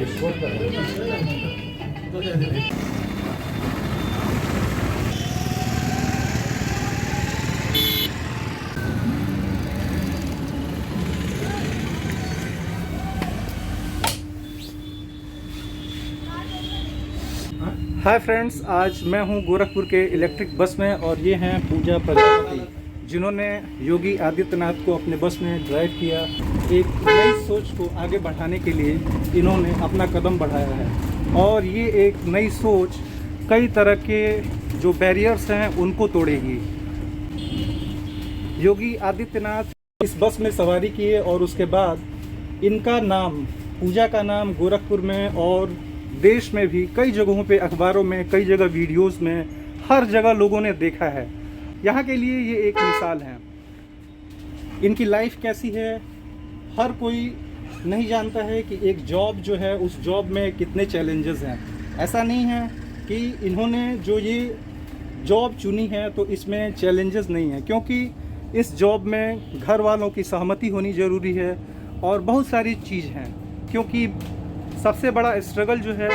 Hi friends, आज मैं हूं गोरखपुर के इलेक्ट्रिक बस में और ये हैं पूजा प्रजापति, जिन्होंने योगी आदित्यनाथ को अपने बस में ड्राइव किया। एक नई सोच को आगे बढ़ाने के लिए इन्होंने अपना कदम बढ़ाया है और ये एक नई सोच कई तरह के जो बैरियर्स हैं उनको तोड़ेगी। योगी आदित्यनाथ इस बस में सवारी किए और उसके बाद इनका नाम, पूजा का नाम गोरखपुर में और देश में भी कई जगहों पे, अखबारों में, कई जगह वीडियोस में, हर जगह लोगों ने देखा है। यहाँ के लिए ये एक मिसाल है। इनकी लाइफ कैसी है हर कोई नहीं जानता है कि एक जॉब जो है उस जॉब में कितने चैलेंजेस हैं। ऐसा नहीं है कि इन्होंने जो ये जॉब चुनी है तो इसमें चैलेंजेस नहीं है, क्योंकि इस जॉब में घर वालों की सहमति होनी ज़रूरी है और बहुत सारी चीज़ हैं। क्योंकि सबसे बड़ा स्ट्रगल जो है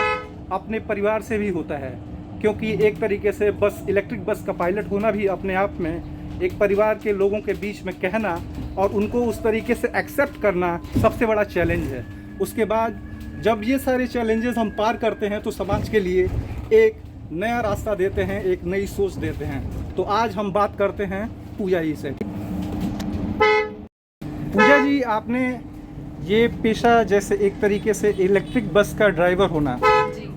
अपने परिवार से भी होता है, क्योंकि एक तरीके से इलेक्ट्रिक बस का पायलट होना भी अपने आप में एक परिवार के लोगों के बीच में कहना और उनको उस तरीके से एक्सेप्ट करना सबसे बड़ा चैलेंज है। उसके बाद जब ये सारे चैलेंजेस हम पार करते हैं तो समाज के लिए एक नया रास्ता देते हैं, एक नई सोच देते हैं। तो आज हम बात करते हैं पूजा जी से। पूजा जी, आपने ये पेशा जैसे एक तरीके से इलेक्ट्रिक बस का ड्राइवर होना जी,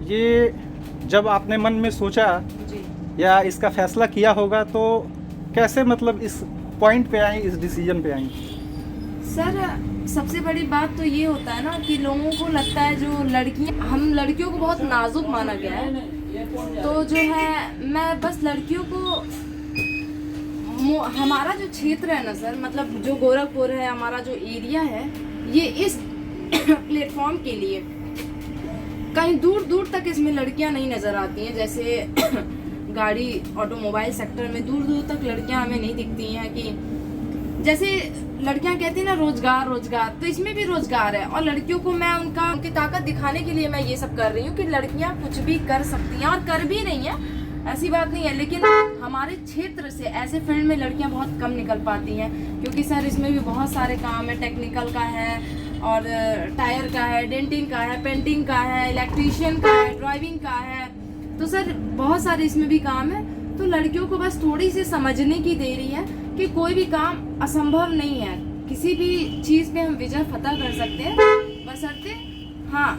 ये जब आपने मन में सोचा जी। या इसका फैसला किया होगा तो कैसे, मतलब इस पॉइंट पे आई, इस डिसीजन पे आई? सर, सबसे बड़ी बात तो ये होता है ना कि लोगों को लगता है जो लड़कियां, हम लड़कियों को बहुत नाजुक माना गया है। तो जो है मैं बस लड़कियों को, हमारा जो क्षेत्र है ना सर, मतलब जो गोरखपुर है, हमारा जो एरिया है, ये इस प्लेटफॉर्म के लिए कहीं दूर दूर तक इसमें लड़कियां नहीं नज़र आती हैं। जैसे गाड़ी ऑटोमोबाइल सेक्टर में दूर दूर तक लड़कियां हमें नहीं दिखती हैं। कि जैसे लड़कियां कहती हैं ना रोजगार रोजगार, तो इसमें भी रोजगार है। और लड़कियों को मैं उनकी ताकत दिखाने के लिए मैं ये सब कर रही हूँ कि लड़कियां कुछ भी कर सकती हैं और कर भी रही हैं, ऐसी बात नहीं है। लेकिन हमारे क्षेत्र से ऐसे फील्ड में लड़कियां बहुत कम निकल पाती हैं, क्योंकि सर इसमें भी बहुत सारे काम है। टेक्निकल का है और टायर का है, डेंटिंग का है, पेंटिंग का है, इलेक्ट्रीशियन का है, ड्राइविंग का है। तो सर बहुत सारे इसमें भी काम है। तो लड़कियों को बस थोड़ी सी समझने की देरी है कि कोई भी काम असंभव नहीं है। किसी भी चीज़ पे हम विजय फतह कर सकते हैं, बशर्ते हाँ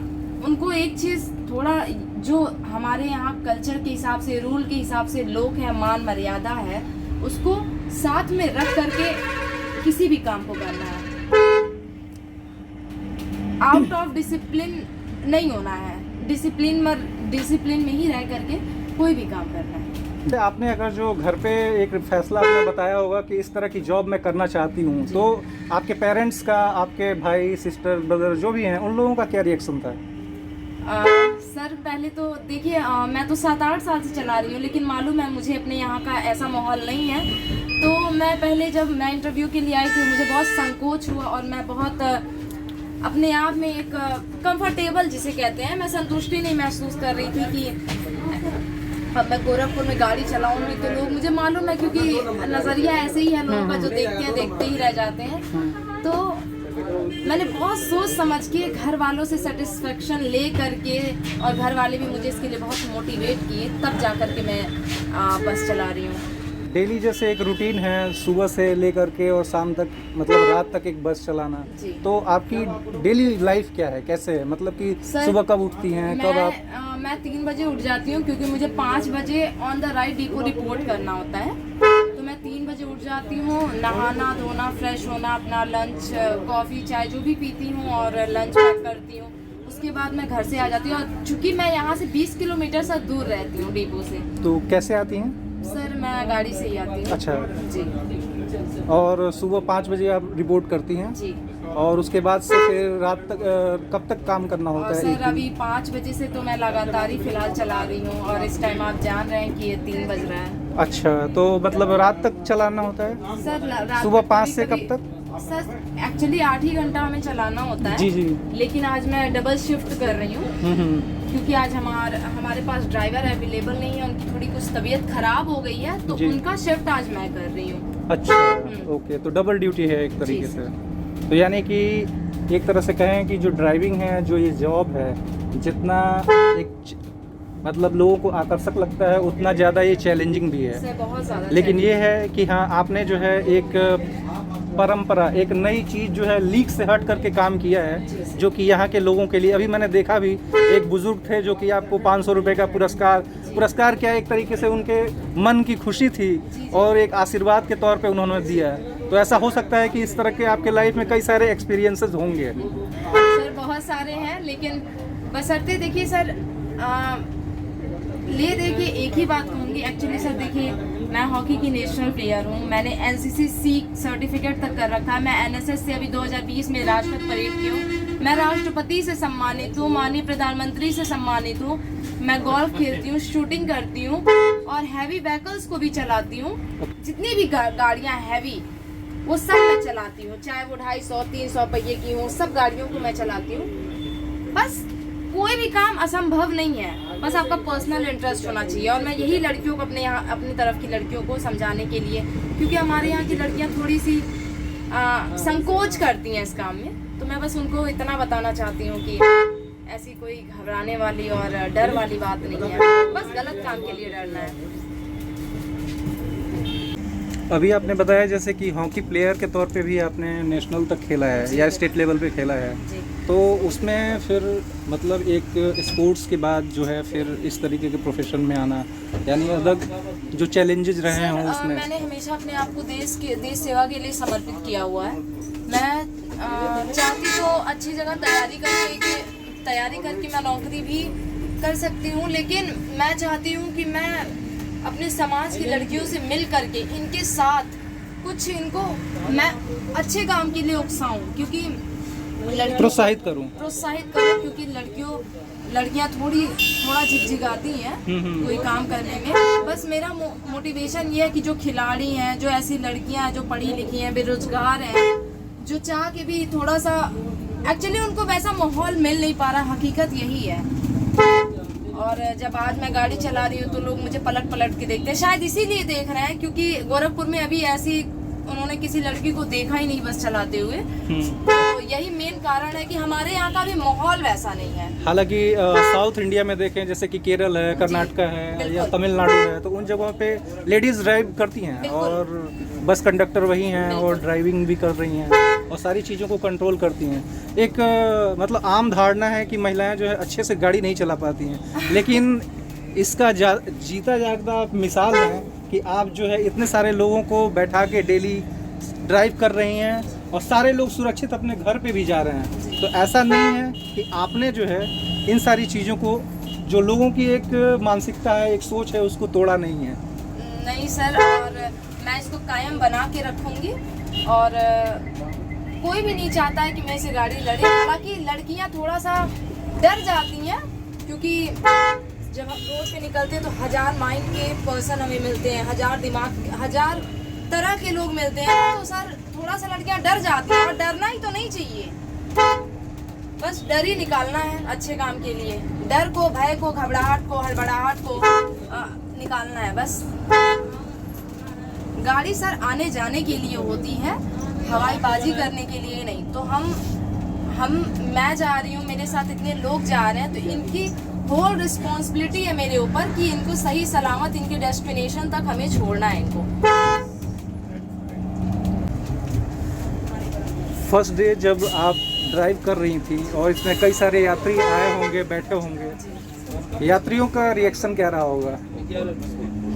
उनको एक चीज़ थोड़ा जो हमारे यहाँ कल्चर के हिसाब से, रूल के हिसाब से लोग है, मान मर्यादा है, उसको साथ में रख करके किसी भी काम को करना है। आउट ऑफ डिसिप्लिन नहीं होना है, डिसिप्लिन में ही रह करके कोई भी काम करना है। आपने अगर जो घर पे एक फैसला आपने बताया होगा कि इस तरह की जॉब मैं करना चाहती हूँ, तो आपके पेरेंट्स का, आपके भाई, सिस्टर, ब्रदर जो भी हैं, उन लोगों का क्या रिएक्शन था? सर पहले तो देखिए, मैं तो 7-8 साल से चला रही हूँ, लेकिन मालूम है मुझे अपने यहाँ का ऐसा माहौल नहीं है। तो मैं पहले जब मैं इंटरव्यू के लिए आई थी, मुझे बहुत संकोच हुआ और मैं बहुत अपने आप में एक कंफर्टेबल जिसे कहते हैं, मैं संतुष्टि नहीं महसूस कर रही थी कि अब मैं गोरखपुर में गाड़ी चलाऊंगी तो लोग, मुझे मालूम है क्योंकि नज़रिया ऐसे ही है लोगों का, जो देखते हैं देखते ही रह जाते हैं। तो मैंने बहुत सोच समझ के घर वालों से सेटिस्फेक्शन ले करके, और घर वाले भी मुझे इसके लिए बहुत मोटिवेट किए, तब जा कर के मैं बस चला रही हूँ। डेली जैसे एक रूटीन है, सुबह से लेकर के और शाम तक, मतलब रात तक एक बस चलाना, तो आपकी डेली लाइफ क्या है, कैसे है? मतलब कि सुबह कब उठती हैं, कब आप? मैं 3 बजे उठ जाती हूँ, क्योंकि मुझे 5 बजे on the right depot report करना होता है। तो मैं 3 बजे उठ जाती हूँ, नहाना धोना, फ्रेश होना, अपना लंच, कॉफ़ी, चाय जो भी पीती हूँ और लंच पैक करती हूँ। उसके बाद मैं घर से आ जाती हूँ, और चूँकि मैं यहाँ से 20 किलोमीटर से दूर रहती हूँ डिपो से। तो कैसे आती हैं? सर मैं गाड़ी से ही आती हूँ। अच्छा जी। और सुबह 5 बजे आप रिपोर्ट करती हैं जी। और उसके बाद से फिर रात तक कब तक काम करना होता है? सर अभी 5 बजे से तो मैं लगातार ही फिलहाल चला रही हूँ, और इस टाइम आप जान रहे हैं कि ये 3 बज रहा है। अच्छा, तो मतलब रात तक चलाना होता है? सर रात सुबह 5 से कब तक? सर एक्चुअली 8 ही घंटा हमें चलाना होता है। जी जी। लेकिन आज मैं डबल शिफ्ट कर रही हूँ क्योंकि आज हमारे पास ड्राइवर अवेलेबल नहीं है, उनकी थोड़ी कुछ तबीयत खराब हो गई है, तो जी। उनका शिफ्ट आज मैं कर रही हूँ। अच्छा, ओके, तो डबल ड्यूटी है एक तरीके जी। से। तो यानी कि एक तरह से कहें कि जो ड्राइविंग है, जो ये जॉब है, जितना एक मतलब लोगों को आकर्षक लगता है, उतना ज़्यादा ये चैलेंजिंग भी है। सर बहुत ज़्यादा। लेकिन ये है कि हाँ, आपने जो है एक परंपरा, एक नई चीज़ जो है लीक से हट करके काम किया है, जो कि यहाँ के लोगों के लिए, अभी मैंने देखा भी एक बुजुर्ग थे जो कि आपको 500 रुपये का पुरस्कार क्या, एक तरीके से उनके मन की खुशी थी और एक आशीर्वाद के तौर पे उन्होंने दिया है। तो ऐसा हो सकता है कि इस तरह के आपके लाइफ में कई सारे एक्सपीरियंसेस होंगे। सर बहुत सारे हैं, लेकिन बशर्ते देखिए सर, देखिए एक ही बात कहूँगी। एक्चुअली सर देखिए, मैं हॉकी की नेशनल प्लेयर हूँ, मैंने एनसीसी सी सर्टिफिकेट तक कर रखा है, मैं एनएसएस से अभी 2020 में राष्ट्रपति परेड की हूँ, मैं राष्ट्रपति से सम्मानित हूँ, माननीय प्रधानमंत्री से सम्मानित हूँ, मैं गोल्फ खेलती हूँ, शूटिंग करती हूँ और हैवी व्हीकल्स को भी चलाती हूँ। जितनी भी गाड़ियाँ हैवी, वो सब मैं चलाती हूँ, चाहे वो 250-300 पहिए की हो, सब गाड़ियों को मैं चलाती हूँ। बस कोई भी काम असंभव नहीं है, बस आपका पर्सनल इंटरेस्ट होना चाहिए। और मैं यही लड़कियों को अपनी तरफ की लड़कियों को समझाने के लिए, क्योंकि हमारे यहाँ की लड़कियाँ थोड़ी सी संकोच करती हैं इस काम में, तो मैं बस उनको इतना बताना चाहती हूँ कि ऐसी कोई घबराने वाली और डर वाली बात नहीं है, बस गलत काम के लिए डरना है। अभी आपने बताया जैसे कि हॉकी प्लेयर के तौर पे भी आपने नेशनल तक खेला है या स्टेट लेवल पे खेला है, तो उसमें फिर मतलब एक स्पोर्ट्स के बाद जो है फिर इस तरीके के प्रोफेशन में आना, यानी अलग जो चैलेंजेस रहे हैं उसमें। मैंने हमेशा अपने आप को देश सेवा के लिए समर्पित किया हुआ है। मैं चाहती तो अच्छी जगह तैयारी करके मैं नौकरी भी कर सकती हूँ, लेकिन मैं चाहती हूँ कि मैं अपने समाज की लड़कियों से मिल करके इनके साथ कुछ इनको मैं अच्छे काम के लिए उकसाऊं, क्योंकि प्रोत्साहित करूं, क्योंकि लड़कियां थोड़ा झिकझिकाती हैं कोई काम करने में। बस मेरा मोटिवेशन ये है कि जो खिलाड़ी हैं, जो ऐसी लड़कियां हैं जो पढ़ी लिखी हैं, बेरोजगार हैं, जो चाह के भी थोड़ा सा, एक्चुअली उनको वैसा माहौल मिल नहीं पा रहा, हकीकत यही है। और जब आज मैं गाड़ी चला रही हूँ तो लोग मुझे पलट के देखते हैं, शायद इसीलिए देख रहे हैं क्योंकि गोरखपुर में अभी ऐसी उन्होंने किसी लड़की को देखा ही नहीं बस चलाते हुए। तो यही मेन कारण है कि हमारे यहाँ का भी माहौल वैसा नहीं है। हालांकि साउथ इंडिया में देखें, जैसे कि केरल है, कर्नाटका है या तमिलनाडु है, तो उन जगहों पे लेडीज ड्राइव करती हैं और बस कंडक्टर वही हैं और ड्राइविंग भी कर रही हैं और सारी चीज़ों को कंट्रोल करती हैं। एक मतलब आम धारणा है कि महिलाएं जो है अच्छे से गाड़ी नहीं चला पाती हैं, लेकिन इसका जीता जागता मिसाल है कि आप जो है इतने सारे लोगों को बैठा के डेली ड्राइव कर रही हैं और सारे लोग सुरक्षित अपने घर पे भी जा रहे हैं। तो ऐसा नहीं है कि आपने जो है इन सारी चीज़ों को, जो लोगों की एक मानसिकता है, एक सोच है, उसको तोड़ा नहीं है। नहीं सर, और मैं इसको कायम बना के रखूँगी और कोई भी नहीं चाहता है कि मैं इसे गाड़ी लड़े। हालांकि लड़कियां थोड़ा सा डर जाती हैं, क्योंकि जब हम रोड पे निकलते हैं तो 1000 माइंड के पर्सन हमें मिलते हैं, 1000 दिमाग, 1000 तरह के लोग मिलते हैं, तो सर थोड़ा सा लड़कियां डर जाती हैं और डरना ही तो नहीं चाहिए, बस डर ही निकालना है अच्छे काम के लिए। डर को, भय को, घबराहट को, हड़बड़ाहट को निकालना है बस। गाड़ी सर आने जाने के लिए होती है, हवाईबाजी करने के लिए नहीं। तो मैं जा रही हूँ, मेरे साथ इतने लोग जा रहे हैं, तो इनकी होल रिस्पॉन्सिबिलिटी है मेरे ऊपर कि इनको सही सलामत इनके डेस्टिनेशन तक हमें छोड़ना है इनको। फर्स्ट डे जब आप ड्राइव कर रही थी और इसमें कई सारे यात्री आए होंगे, बैठे होंगे, यात्रियों का रिएक्शन क्या रहा होगा?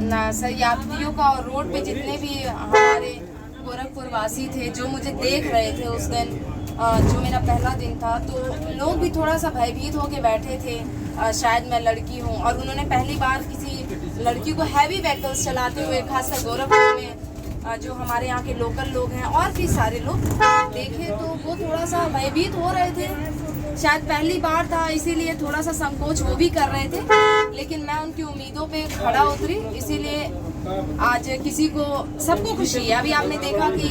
ना सर, यात्रियों का और रोड पे जितने भी हमारे गोरखपुर वासी थे जो मुझे देख रहे थे उस दिन, जो मेरा पहला दिन था, तो लोग भी थोड़ा सा भयभीत होके बैठे थे, शायद मैं लड़की हूँ और उन्होंने पहली बार किसी लड़की को हैवी व्हीकल्स चलाते हुए, खासकर गोरखपुर में जो हमारे यहाँ के लोकल लोग हैं और भी सारे लोग देखे, तो वो थोड़ा सा भयभीत हो रहे थे। शायद पहली बार था इसीलिए थोड़ा सा संकोच वो भी कर रहे थे, लेकिन मैं उनकी उम्मीदों पे खड़ा उतरी, इसीलिए आज सबको खुशी है। अभी आपने देखा कि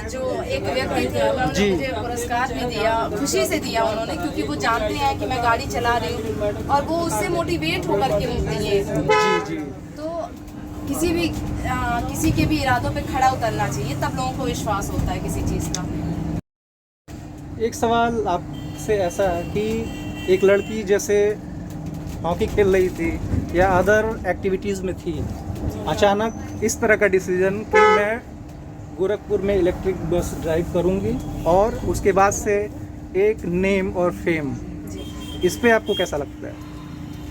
जो एक व्यक्ति थे उन्होंने जी। मुझे पुरस्कार भी दिया, खुशी से दिया उन्होंने, क्योंकि वो जानते हैं कि मैं गाड़ी चला रही हूँ और वो उससे मोटिवेट होकर के दिए। जी जी। तो किसी के भी इरादों पे खड़ा उतरना चाहिए, तब लोगों को विश्वास होता है किसी चीज़ का। एक सवाल आपसे ऐसा है कि एक लड़की जैसे हॉकी खेल रही थी या अदर एक्टिविटीज़ में थी, अचानक इस तरह का डिसीजन कि मैं गोरखपुर में इलेक्ट्रिक बस ड्राइव करूंगी और उसके बाद से एक नेम और फेम, जी इस पे आपको कैसा लगता है?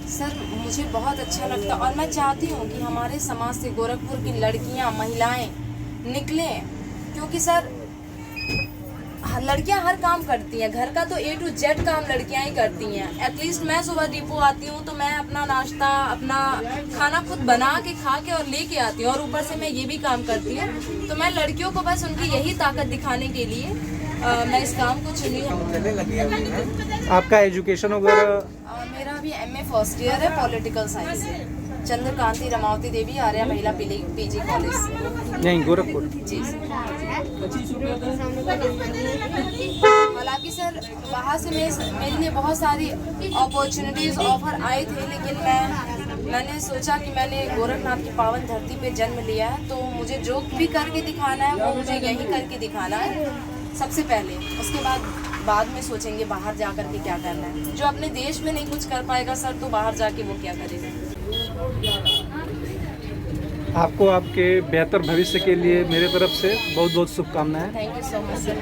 सर, मुझे बहुत अच्छा लगता और मैं चाहती हूँ कि हमारे समाज से गोरखपुर की लड़कियाँ, महिलाएं निकलें, क्योंकि सर लड़कियां हर काम करती हैं, घर का तो A to Z काम लड़कियां ही करती हैं। एटलीस्ट मैं सुबह डिपो आती हूँ तो मैं अपना नाश्ता, अपना खाना खुद बना के, खा के और लेके आती हूँ, और ऊपर से मैं ये भी काम करती हूँ। तो मैं लड़कियों को बस उनकी यही ताकत दिखाने के लिए मैं इस काम को चुनी हूँ। आपका एजुकेशन वगैरह? मेरा अभी MA फर्स्ट ईयर है पॉलिटिकल साइंस से, चंद्रकांति रमावती देवी आर्या महिला PG कॉलेज से। नहीं, गोरखपुर। जी सर। हालांकि सर वहाँ से मेरे लिए बहुत सारी अपॉर्चुनिटीज़ ऑफर आए थे, लेकिन मैंने सोचा कि मैंने गोरखनाथ की पावन धरती पे जन्म लिया है, तो मुझे जो भी करके दिखाना है वो मुझे यहीं करके दिखाना है सबसे पहले। उसके बाद में सोचेंगे बाहर जा कर के क्या करना है। जो अपने देश में नहीं कुछ कर पाएगा सर, तो बाहर जाके वो क्या करेगा। आपको आपके बेहतर भविष्य के लिए मेरे तरफ से बहुत बहुत शुभकामनाएं। Thank you so much sir.